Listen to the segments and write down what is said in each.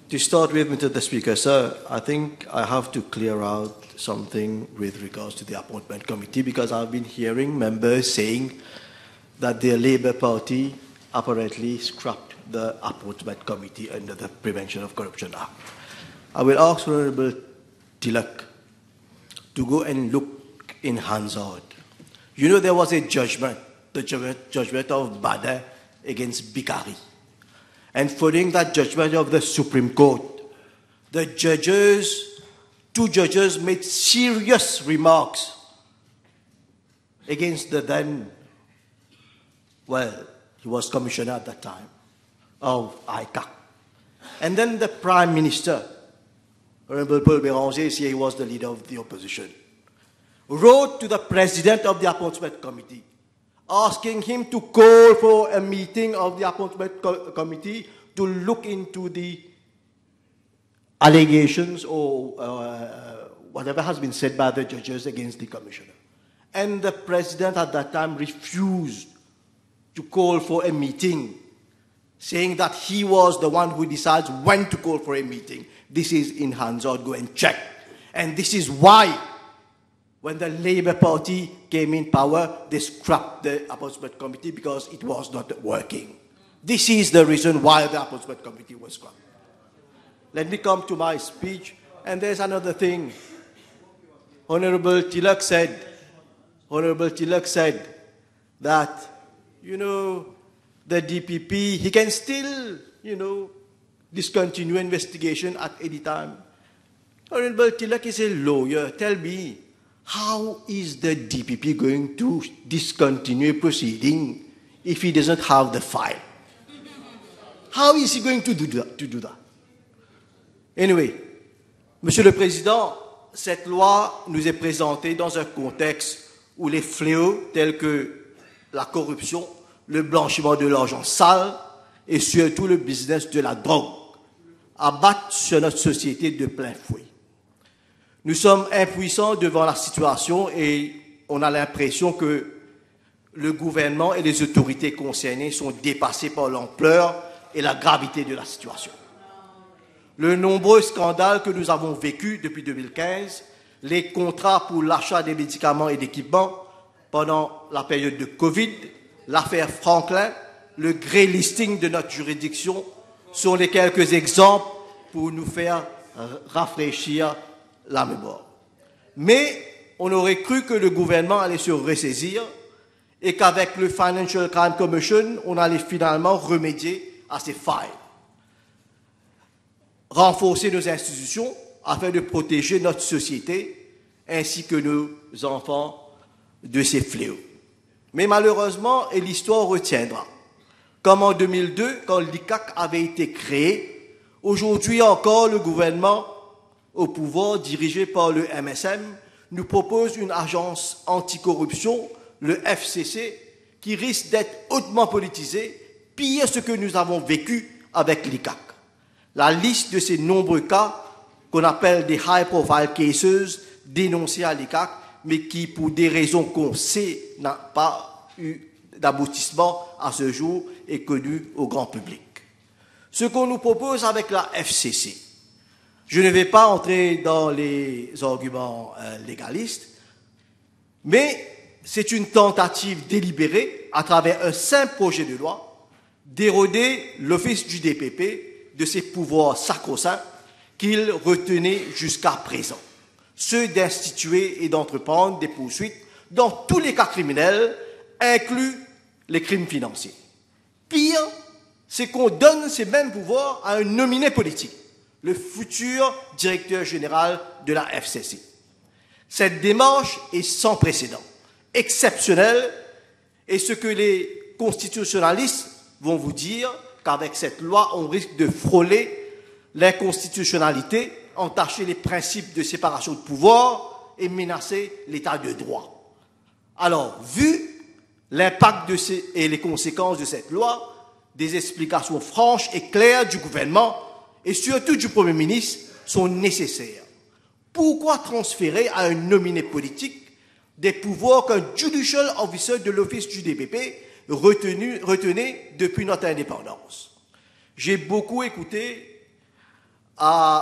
To start with, Mr. the Speaker, sir, I think I have to clear out something with regards to the appointment committee, because I've been hearing members saying that the Labour Party apparently scrapped the appointment committee under the Prevention of Corruption Act. I will ask Honourable Tilak to go and look in Hansard. You know, there was a judgment, the judgment of Bada against Bikari. And following that judgment of the Supreme Court, the judges, two judges made serious remarks against the then, well, he was commissioner at that time, of ICAC. And then the Prime Minister, Honorable Paul Béranger, he was the leader of the opposition, wrote to the President of the Appointment Committee, asking him to call for a meeting of the Appointment Committee to look into the allegations or whatever has been said by the judges against the Commissioner. And the President at that time refused to call for a meeting, saying that he was the one who decides when to call for a meeting. This is in Hansard, go and check. And this is why, when the Labour Party came in power, they scrapped the Appointment Committee because it was not working. This is the reason why the Appointment Committee was scrapped. Let me come to my speech. And there's another thing. Honourable Tilak said that, you know, the DPP, he can still, you know, discontinue investigation at any time. Honourable Tilak is a lawyer. Tell me, how is the DPP going to discontinue proceeding if he doesn't have the file? How is he going to do that? Anyway, Monsieur le Président, cette loi nous est présentée dans un contexte où les fléaux tels que la corruption, le blanchiment de l'argent sale et surtout le business de la drogue abattent sur notre société de plein fouet. Nous sommes impuissants devant la situation et on a l'impression que le gouvernement et les autorités concernées sont dépassés par l'ampleur et la gravité de la situation. Le nombreux scandale que nous avons vécu depuis 2015, les contrats pour l'achat des médicaments et d'équipements pendant la période de Covid, l'affaire Franklin, le grey listing de notre juridiction sont les quelques exemples pour nous faire rafraîchir la mémoire. Mais on aurait cru que le gouvernement allait se ressaisir et qu'avec le Financial Crime Commission, on allait finalement remédier à ces failles. Renforcer nos institutions afin de protéger notre société ainsi que nos enfants de ces fléaux. Mais malheureusement, et l'histoire retiendra, comme en 2002, quand l'ICAC avait été créé, aujourd'hui encore, le gouvernement au pouvoir, dirigé par le MSM, nous propose une agence anticorruption, le FCC, qui risque d'être hautement politisée, pire ce que nous avons vécu avec l'ICAC. La liste de ces nombreux cas, qu'on appelle des high-profile cases, dénoncés à l'ICAC, mais qui, pour des raisons qu'on sait, n'a pas eu d'aboutissement à ce jour, est connu au grand public. Ce qu'on nous propose avec la FCC, je ne vais pas entrer dans les arguments légalistes, mais c'est une tentative délibérée, à travers un simple projet de loi, d'éroder l'office du DPP de ses pouvoirs sacro-saints qu'il retenait jusqu'à présent, ceux d'instituer et d'entreprendre des poursuites dans tous les cas criminels, inclus les crimes financiers. Pire, c'est qu'on donne ces mêmes pouvoirs à un nominé politique, le futur directeur général de la FCC. Cette démarche est sans précédent, exceptionnelle, et ce que les constitutionnalistes vont vous dire, qu'avec cette loi, on risque de frôler l'inconstitutionnalité, entacher les principes de séparation de pouvoir et menacer l'état de droit. Alors, vu l'impact et les conséquences de cette loi, des explications franches et claires du gouvernement et surtout du Premier ministre sont nécessaires. Pourquoi transférer à un nominé politique des pouvoirs qu'un judicial officer de l'office du DPP retenait depuis notre indépendance? J'ai beaucoup écouté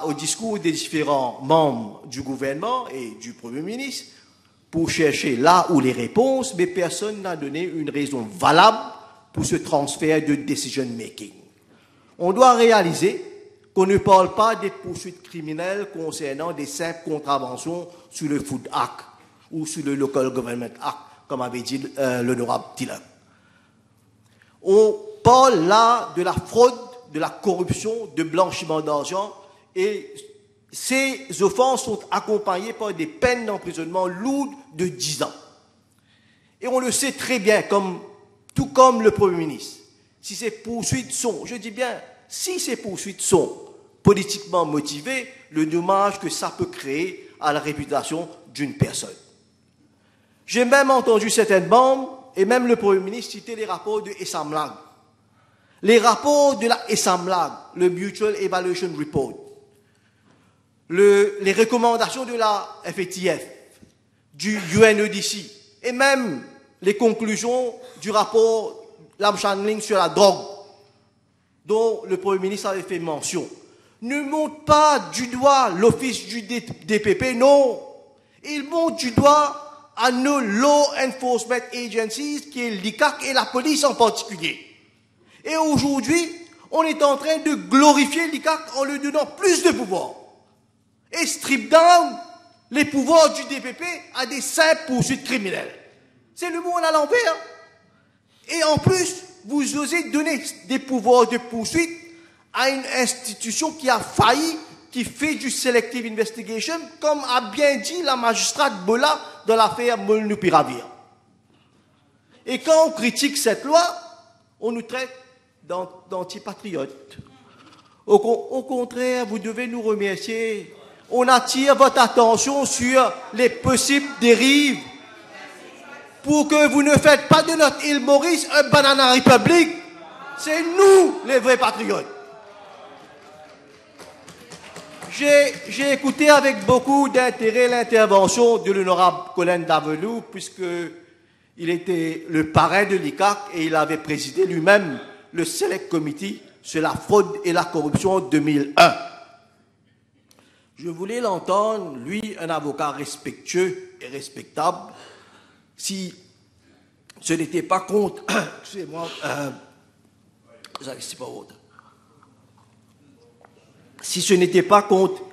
au discours des différents membres du gouvernement et du Premier ministre pour chercher là où les réponses, mais personne n'a donné une raison valable pour ce transfert de decision making. On doit réaliser qu'on ne parle pas des poursuites criminelles concernant des simples contraventions sur le Food Act ou sur le Local Government Act, comme avait dit l'honorable Tiller. On parle là de la fraude, de la corruption, de blanchiment d'argent, et ces offenses sont accompagnées par des peines d'emprisonnement lourdes de 10 ans. Et on le sait très bien, tout comme le Premier ministre, si ces poursuites sont, je dis bien, si ces poursuites sont politiquement motivées, le dommage que ça peut créer à la réputation d'une personne. J'ai même entendu certains membres, et même le Premier ministre, citer les rapports de ESAMLAG. Les rapports de la ESAMLAG, le Mutual Evaluation Report, les recommandations de la FATF, du UNODC, et même les conclusions du rapport Lam Shanling sur la drogue, dont le Premier ministre avait fait mention, ne montrent pas du doigt l'office du DPP, non. Ils montrent du doigt à nos Law Enforcement Agencies, qui est l'ICAC et la police en particulier. Et aujourd'hui, on est en train de glorifier l'ICAC en lui donnant plus de pouvoir. Et strip down les pouvoirs du DPP à des simples poursuites criminelles. C'est le monde à l'envers. Et en plus, vous osez donner des pouvoirs de poursuite à une institution qui a failli, qui fait du selective investigation, comme a bien dit la magistrate Bola dans l'affaire Molnupiravir. Et quand on critique cette loi, on nous traite d'antipatriotes. Au contraire, vous devez nous remercier. On attire votre attention sur les possibles dérives pour que vous ne faites pas de notre île Maurice un banana republic. C'est nous les vrais patriotes. J'ai écouté avec beaucoup d'intérêt l'intervention de l'honorable Colin Davelou, puisqu'il était le parrain de l'ICAC et il avait présidé lui-même le Select Committee sur la fraude et la corruption en 2001. Je voulais l'entendre, lui, un avocat respectueux et respectable, si ce n'était pas contre... Excusez-moi, c'est pas autre. Si ce n'était pas contre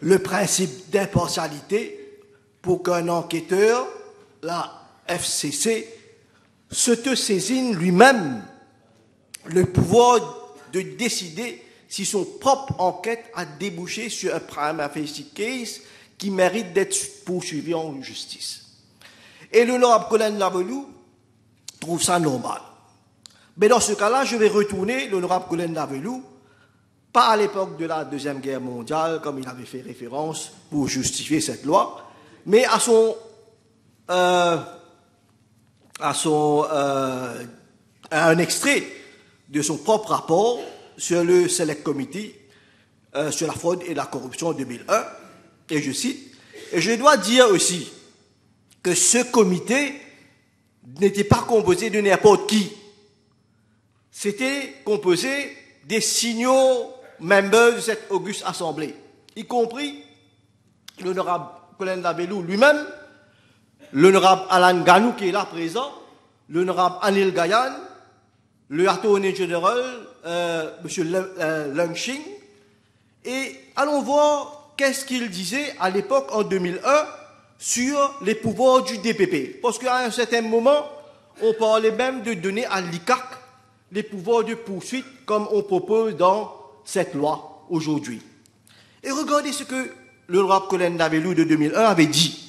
le principe d'impartialité pour qu'un enquêteur, la FCC, se saisine lui-même le pouvoir de décider si son propre enquête a débouché sur un prima facie case qui mérite d'être poursuivi en justice. Et l'honorable Colin Davelou trouve ça normal. Mais dans ce cas-là, je vais retourner l'honorable Colin Davelou, pas à l'époque de la Deuxième Guerre mondiale, comme il avait fait référence pour justifier cette loi, mais à un extrait de son propre rapport sur le Select Committee sur la fraude et la corruption en 2001, et je cite, et je dois dire aussi que ce comité n'était pas composé de n'importe qui. C'était composé des signaux membres de cette auguste assemblée, y compris l'honorable Colin Davelou lui-même, l'honorable Alan Ganou qui est là présent, l'honorable Anil Gayan, le Attorney General, M. Leung Ching, et allons voir qu'est-ce qu'il disait à l'époque, en 2001, sur les pouvoirs du DPP. Parce qu'à un certain moment, on parlait même de donner à l'ICAC les pouvoirs de poursuite, comme on propose dans cette loi aujourd'hui. Et regardez ce que l'honorable Colin Davelou de 2001 avait dit.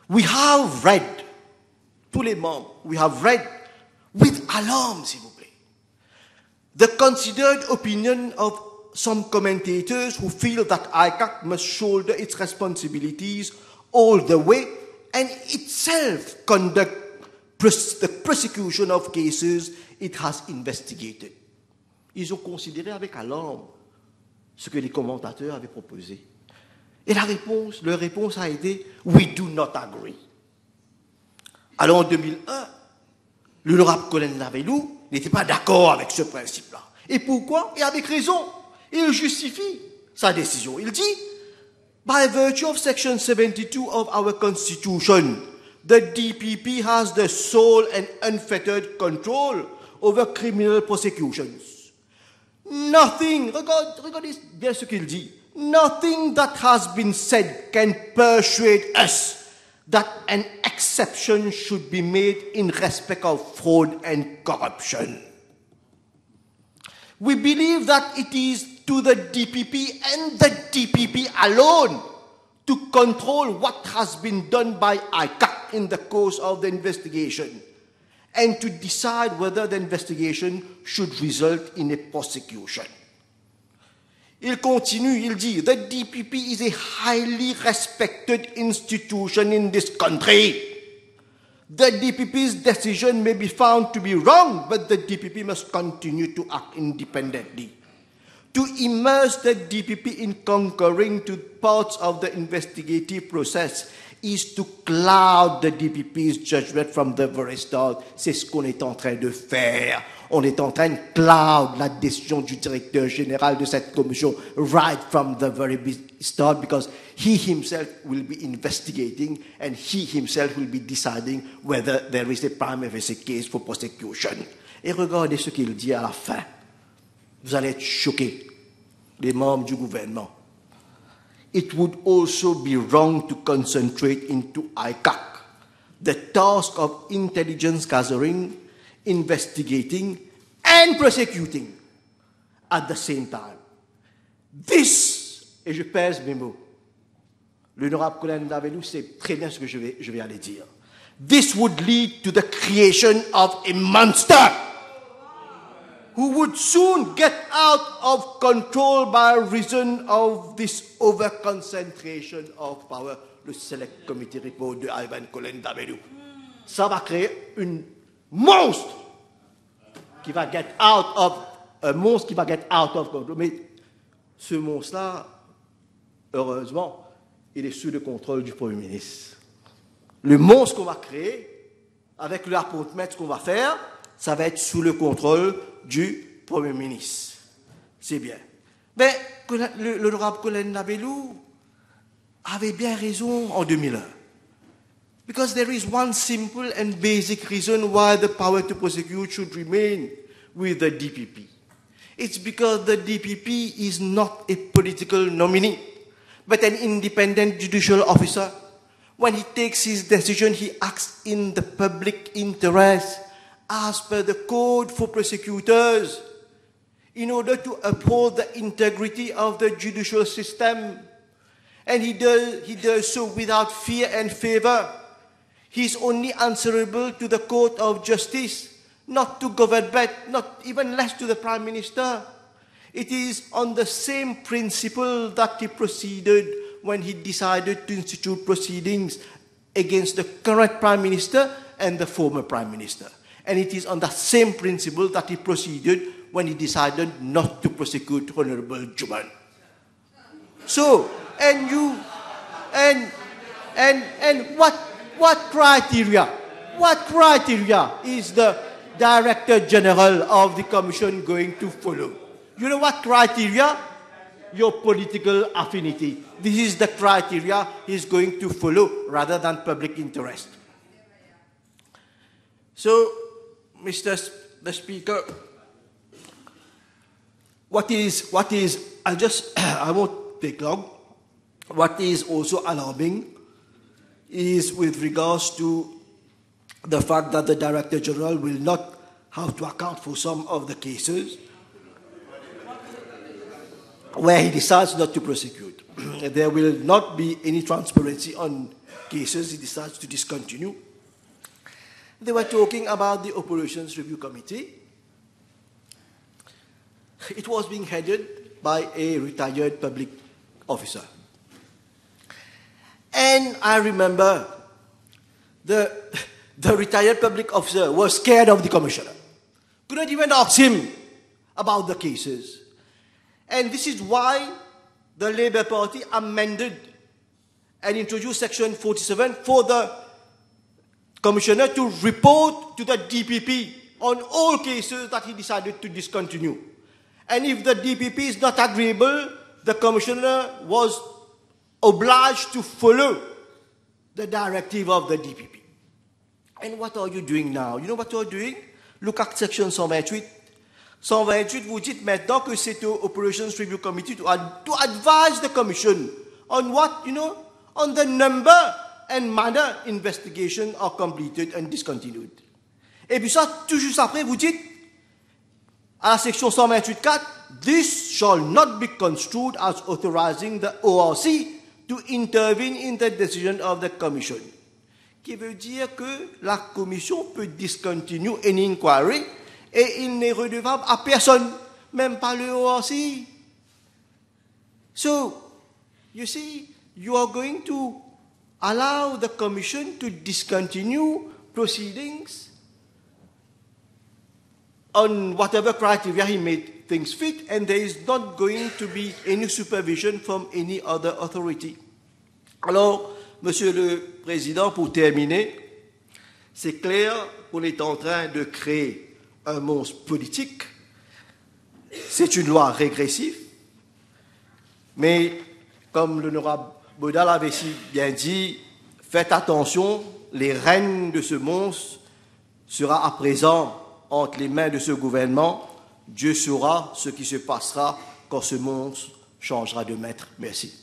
We have read, tous les membres, we have read with alarm, s'il vous plaît, the considered opinion of some commentators who feel that ICAC must shoulder its responsibilities all the way and itself conduct the prosecution of cases it has investigated. Ils ont considéré avec alarme ce que les commentateurs avaient proposé. Et leur réponse a été « We do not agree ». Alors en 2001, l'honorable Colin Davelou n'était pas d'accord avec ce principe-là. Et pourquoi? Et avec raison. Il justifie. sa décision. Il dit, by virtue of section 72 of our constitution, the DPP has the sole and unfettered control over criminal prosecutions. Nothing, regardez bien ce qu'il dit, nothing that has been said can persuade us that an exception should be made in respect of fraud and corruption. We believe that it is to the DPP and the DPP alone to control what has been done by ICAC in the course of the investigation and to decide whether the investigation should result in a prosecution. Il continue, il dit, the DPP is a highly respected institution in this country. The DPP's decision may be found to be wrong, but the DPP must continue to act independently. To immerse the DPP in concurring to parts of the investigative process is to cloud the DPP's judgment from the very start. C'est ce qu'on est en train de faire. On est en train de cloud la décision du directeur général de cette commission right from the very start, because he himself will be investigating and he himself will be deciding whether there is a prima facie case for prosecution. Et regardez ce qu'il dit à la fin. Vous allez être choqués, les membres du gouvernement. It would also be wrong to concentrate into ICAC the task of intelligence gathering, investigating, and prosecuting at the same time. This, et je pèse mes mots, l'honorable Colin Navelou sait très bien ce que je vais aller dire. This would lead to the creation of a monster who would soon get out of control by reason of this over-concentration of power. Le Select Committee Report de Ivan Colin Navelou. Ça va créer une monstre qui va get out of control. Mais ce monstre-là, heureusement, il est sous le contrôle du Premier ministre. Le monstre qu'on va créer, avec le appointment qu'on va faire, ça va être sous le contrôle du Premier ministre. C'est bien. Mais l'honorable Colin Navelou avait bien raison en 2001. Because there is one simple and basic reason why the power to prosecute should remain with the DPP. It's because the DPP is not a political nominee, but an independent judicial officer. When he takes his decision, he acts in the public interest as per the code for prosecutors in order to uphold the integrity of the judicial system. And he does so without fear and favor. He is only answerable to the Court of Justice, not to government, not even less to the Prime Minister. It is on the same principle that he proceeded when he decided to institute proceedings against the current Prime Minister and the former Prime Minister. And it is on the same principle that he proceeded when he decided not to prosecute Honorable Juman. So, and what criteria is the Director General of the Commission going to follow? You know what criteria? Your political affinity. This is the criteria he's going to follow rather than public interest. So, the Speaker, I won't take long. What is also alarming is with regards to the fact that the Director General will not have to account for some of the cases where he decides not to prosecute. There will not be any transparency on cases he decides to discontinue. They were talking about the Operations Review Committee. It was being headed by a retired public officer. And I remember the retired public officer was scared of the commissioner. Couldn't even ask him about the cases. And this is why the Labour Party amended and introduced Section 47 for the commissioner to report to the DPP on all cases that he decided to discontinue. And if the DPP is not agreeable, the commissioner was obliged to follow the directive of the DPP. And what are you doing now? You know what you're doing? Look at section 128. 128, vous dites maintenant que c'est au Operations Review Committee to advise the Commission on what, on the number and manner investigation are completed and discontinued. Et puis ça, tout juste après, vous dites, à la section 128.4, this shall not be construed as authorizing the ORC to intervene in the decision of the Commission. Qui veut dire que la Commission peut discontinue an inquiry et il n'est redevable à personne, même pas le ORC. So, you see, you are going to allow the Commission to discontinue proceedings on whatever criteria he made things fit, and there is not going to be any supervision from any other authority. Alors, Monsieur le Président, pour terminer, c'est clair qu'on est en train de créer un monstre politique. C'est une loi régressive, mais comme l'honorable Baudal avait si bien dit, faites attention, les rênes de ce monstre sera à présent entre les mains de ce gouvernement. Dieu saura ce qui se passera quand ce monstre changera de maître. Merci.